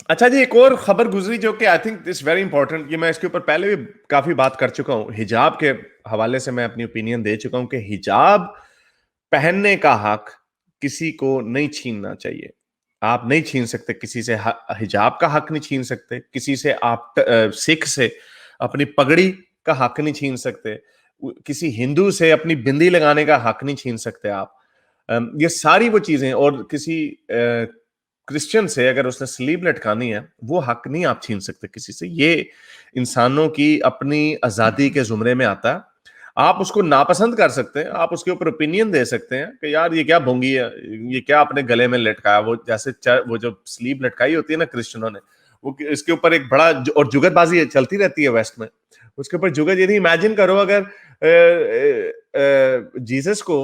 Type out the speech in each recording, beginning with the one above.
अच्छा जी, एक और खबर गुजरी जो कि I think this very important, ये मैं इसके ऊपर पहले भी काफी बात कर चुका हूं। हिजाब के हवाले से मैं अपनी ओपिनियन दे चुका हूं कि हिजाब पहनने का हक किसी को नहीं छीनना चाहिए। आप नहीं छीन सकते किसी से, हिजाब का हक नहीं छीन सकते किसी से। आप सिख से अपनी पगड़ी का हक नहीं छीन सकते, किसी हिंदू से अपनी बिंदी लगाने का हक नहीं छीन सकते आप। ये सारी वो चीजें, और किसी क्रिश्चियन से अगर उसने स्लीव लटकानी है, वो हक नहीं आप छीन सकते किसी से। ये इंसानों की अपनी आजादी के जुमरे में आता है। आप उसको नापसंद कर सकते हैं, आप उसके ऊपर ओपिनियन दे सकते हैं कि यार ये क्या भोंगी है, ये क्या अपने गले में लटकाया। वो जैसे वो जो स्लीव लटकाई होती है ना क्रिश्चियनों ने, वो इसके ऊपर एक बड़ा और जुगतबाजी चलती रहती है वेस्ट में। उसके ऊपर जुगत, यदि इमेजिन करो अगर जीसस को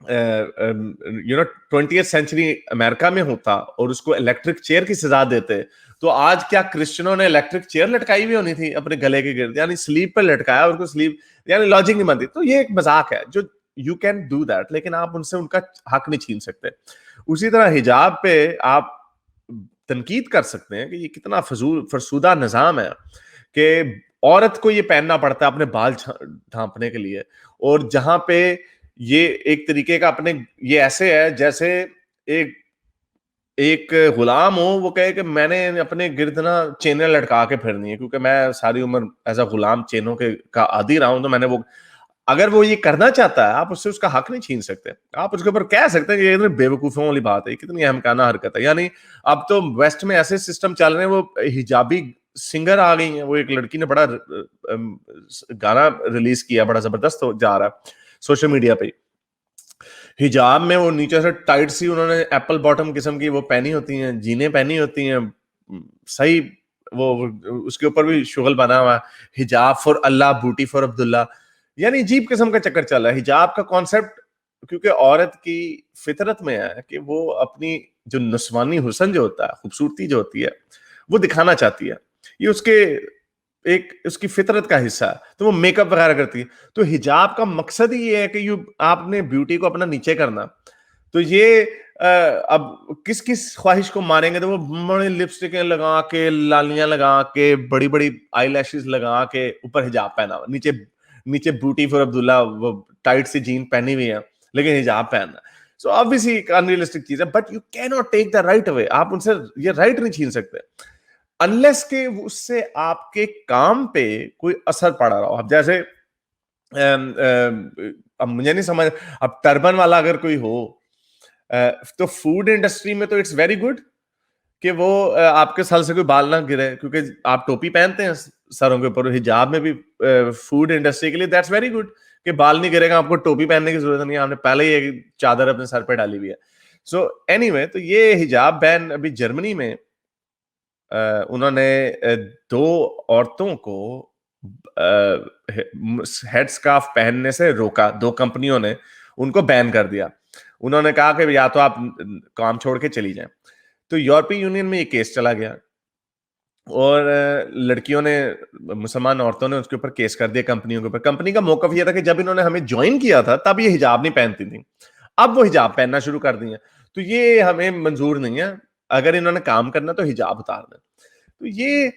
you know 20th century America में होता और उसको इलेक्ट्रिक चेयर की सजा देते, तो आज क्या क्रिश्चियनों ने इलेक्ट्रिक चेयर लटकाई हुई होनी थी अपने गले के गिर्द, यानी स्लीव पर लटकाया उसको स्लीव, यानी लॉजिक नहीं बनती। तो ये एक मजाक है जो यू कैन डू दैट, लेकिन आप उनसे उनका हक नहीं छीन सकते। उसी तरह हिजाब पे आप तनकीद कर सकते हैं कि ये कितना फजूल फरसूदा निजाम है कि औरत को ये पहनना पड़ता है अपने बाल ढांपने के लिए। और जहां पे ये एक तरीके का अपने, ये ऐसे है जैसे एक एक गुलाम हो, वो कहे कि मैंने अपने गिर्द ना चेनें लटका के फिरनी है क्योंकि मैं सारी उम्र एज अ गुलाम चेनों के का आदी रहा हूं, तो मैंने वो, अगर वो ये करना चाहता है आप उससे उसका हक नहीं छीन सकते। आप उसके ऊपर कह सकते हैं कि ये बेवकूफों वाली बात है, कितनी अहमकाना हरकत है। यानी अब तो वेस्ट में ऐसे सिस्टम चल रहे हैं, वो हिजाबी सिंगर आ गई हैं। वो एक लड़की ने बड़ा गाना रिलीज किया, बड़ा जबरदस्त जा रहा है सोशल मीडिया पे। हिजाब में वो नीचे से टाइट सी उन्होंने एप्पल बॉटम किस्म की वो पहनी होती हैं, जीने पहनी होती हैं, सही। वो उसके ऊपर भी शुगल बना हुआ है, हिजाब फॉर अल्लाह बूटी फॉर अब्दुल्ला। यानी अजीब किस्म का चक्कर चल रहा है हिजाब का कॉन्सेप्ट, क्योंकि औरत की फितरत में है कि वो अपनी जो नस्वानी हुस्न जो होता है, खूबसूरती जो होती है, वो दिखाना चाहती है। ये उसके एक उसकी फितरत का हिस्सा है, तो वो मेकअप वगैरह करती है। तो हिजाब का मकसद ही ये है कि यू आपने ब्यूटी को अपना नीचे करना। तो ये अब किस किस ख्वाहिश को मारेंगे, तो वो बड़ी लिपस्टिकें लगा के, लालियां लगा के, बड़ी बड़ी आई लैशेज लगा के, ऊपर हिजाब पहना हुआ, नीचे नीचे ब्यूटी फॉर अब्दुल्ला वो टाइट सी जीन पहनी हुई है, लेकिन हिजाब पहनना। सो ऑब्वियसली एक अनरियलिस्टिक चीज है, but you can not take the right away. आप उनसे ये राइट नहीं छीन सकते अनलेस के उससे आपके काम पे कोई असर पड़ रहा हो। अब जैसे अब मुझे नहीं समझ, अब टर्बन वाला अगर कोई हो, तो फूड इंडस्ट्री में तो इट्स वेरी गुड कि वो आपके सर से कोई बाल ना गिरे, क्योंकि आप टोपी पहनते हैं सरों के ऊपर। हिजाब में भी फूड इंडस्ट्री के लिए दैट्स वेरी गुड कि बाल नहीं गिरेगा, आपको टोपी पहनने की जरूरत नहीं है, आपने पहले ही एक चादर अपने सर पे डाली हुई है। सो एनीवे, तो ये हिजाब बैन अभी जर्मनी में उन्होंने दो औरतों को हेड स्कार्फ पहनने से रोका। दो कंपनियों ने उनको बैन कर दिया। उन्होंने कहा कि या तो आप काम छोड़ के चली जाएं। तो यूरोपीय यूनियन में ये केस चला गया और लड़कियों ने, मुसलमान औरतों ने उसके ऊपर केस कर दिया कंपनियों के ऊपर। कंपनी का मौकफ यह था कि जब इन्होंने हमें ज्वाइन किया था तब ये हिजाब नहीं पहनती थी, अब वो हिजाब पहनना शुरू कर दी है, तो ये हमें मंजूर नहीं है। अगर इन्होंने काम करना तो हिजाब उतार दें। तो ये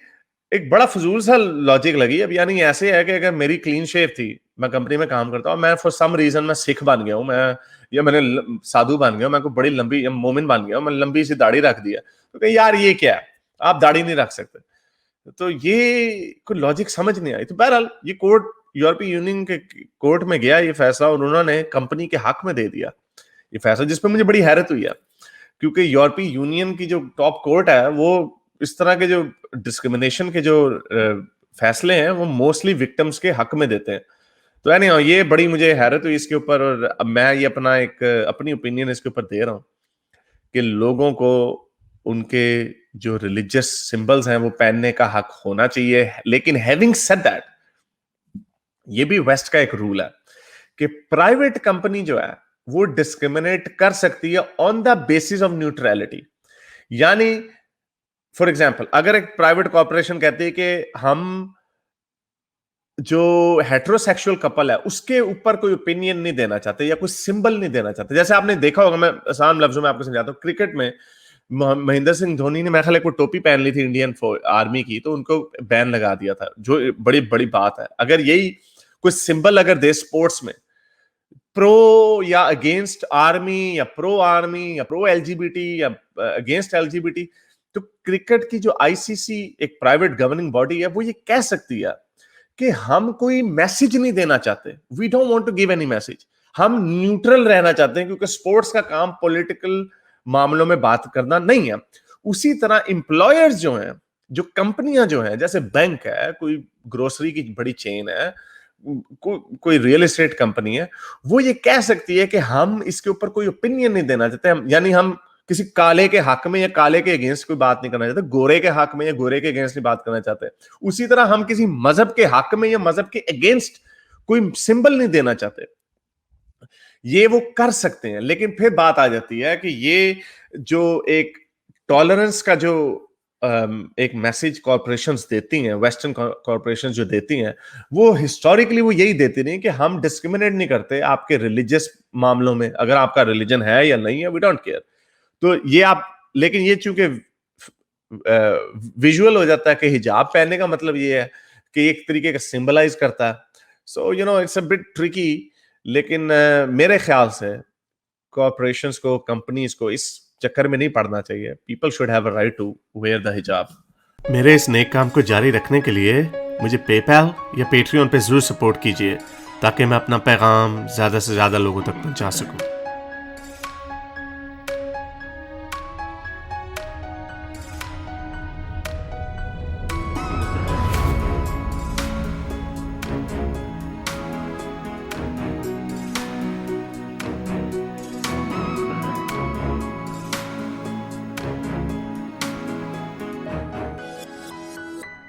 एक बड़ा फजूल सा लॉजिक लगी। अब यानी ऐसे है कि अगर मेरी क्लीन शेव थी, मैं कंपनी में काम करता हूँ, मैं फॉर सम रीजन मैं सिख बन गया हूँ, मैं या मैंने साधु बन गया हूँ, मैं को बड़ी लंबी मोमिन बन गया हूँ, मैं लंबी सी दाढ़ी रख दिया, तो कहीं यार ये क्या है, आप दाढ़ी नहीं रख सकते। तो ये कोई लॉजिक समझ नहीं आई। तो बहरहाल ये कोर्ट, यूरोपीय यूनियन के कोर्ट में गया ये फैसला, और उन्होंने कंपनी के हक में दे दिया ये फैसला, जिसपे मुझे बड़ी हैरत हुई है। क्योंकि यूरोपीय यूनियन की जो टॉप कोर्ट है, वो इस तरह के जो डिस्क्रिमिनेशन के जो फैसले हैं, वो मोस्टली विक्टिम्स के हक में देते हैं। तो यानी ये बड़ी मुझे हैरत हुई इसके ऊपर, और अब मैं ये अपना एक अपनी ओपिनियन इसके ऊपर दे रहा हूँ कि लोगों को उनके जो रिलीजियस सिंबल्स हैं वो पहनने का हक होना चाहिए। लेकिन हैविंग सेड दैट, ये भी वेस्ट का एक रूल है कि प्राइवेट कंपनी जो है वो डिस्क्रिमिनेट कर सकती है on the basis of neutrality. यानी फॉर एग्जाम्पल, अगर एक प्राइवेट कॉर्पोरेशन कहती है कि हम जो हेट्रोसेक्सुअल कपल है उसके ऊपर कोई ओपिनियन नहीं देना चाहते या कोई सिंबल नहीं देना चाहते। जैसे आपने देखा होगा, मैं आसान लफ्जों में आपको समझाता हूं, क्रिकेट में महेंद्र सिंह धोनी ने मेरे ख्याल है कोई टोपी पहन ली थी इंडियन आर्मी की, तो उनको बैन लगा दिया था, जो बड़ी बड़ी बात है। अगर यही कोई सिंबल अगर दे स्पोर्ट्स में, प्रो या अगेंस्ट आर्मी या प्रो एलजीबीटी या अगेंस्ट एलजीबीटी, तो क्रिकेट की जो आईसीसी एक प्राइवेट गवर्निंग बॉडी है, वो ये कह सकती है कि हम कोई मैसेज नहीं देना चाहते, we don't want to give any message, हम न्यूट्रल रहना चाहते हैं, क्योंकि स्पोर्ट्स का काम पॉलिटिकल मामलों में बात करना नहीं है। उसी तरह एम्प्लॉयर्स जो हैं, जो कंपनियां जो हैं, जैसे बैंक है, कोई ग्रोसरी की बड़ी चेन है, कोई रियल एस्टेट कंपनी है, वो ये कह सकती है कि हम इसके ऊपर कोई ओपिनियन नहीं देना चाहते, यानी हम किसी काले के हक में या काले के अगेंस्ट कोई बात नहीं करना चाहते, गोरे के हक में या गोरे के अगेंस्ट नहीं बात करना चाहते। उसी तरह हम किसी मजहब के हक में या मजहब के अगेंस्ट कोई सिंबल नहीं देना चाहते। ये वो कर सकते हैं, लेकिन फिर बात आ जाती है कि ये जो एक टॉलरेंस का जो एक मैसेज कॉर्पोरेशंस देती हैं, वेस्टर्न कॉर्पोरेशंस जो देती हैं, वो हिस्टोरिकली वो यही देती नहीं कि हम डिस्क्रिमिनेट नहीं करते आपके रिलीजियस मामलों में, अगर आपका रिलीजन है या नहीं है, वी डोंट केयर। तो ये आप, लेकिन ये चूंकि विजुअल हो जाता है कि हिजाब पहनने का मतलब ये है कि एक तरीके का सिंबलाइज करता है, so you know it's a bit tricky. लेकिन मेरे ख्याल से कॉर्पोरेशंस को, कंपनीज को इस चक्कर में नहीं पड़ना चाहिए। People should have a right to wear the hijab. मेरे इस नेक काम को जारी रखने के लिए मुझे पेपैल या पेट्रियन पे जरूर सपोर्ट कीजिए, ताकि मैं अपना पैगाम ज्यादा से ज्यादा लोगों तक पहुंचा सकूं।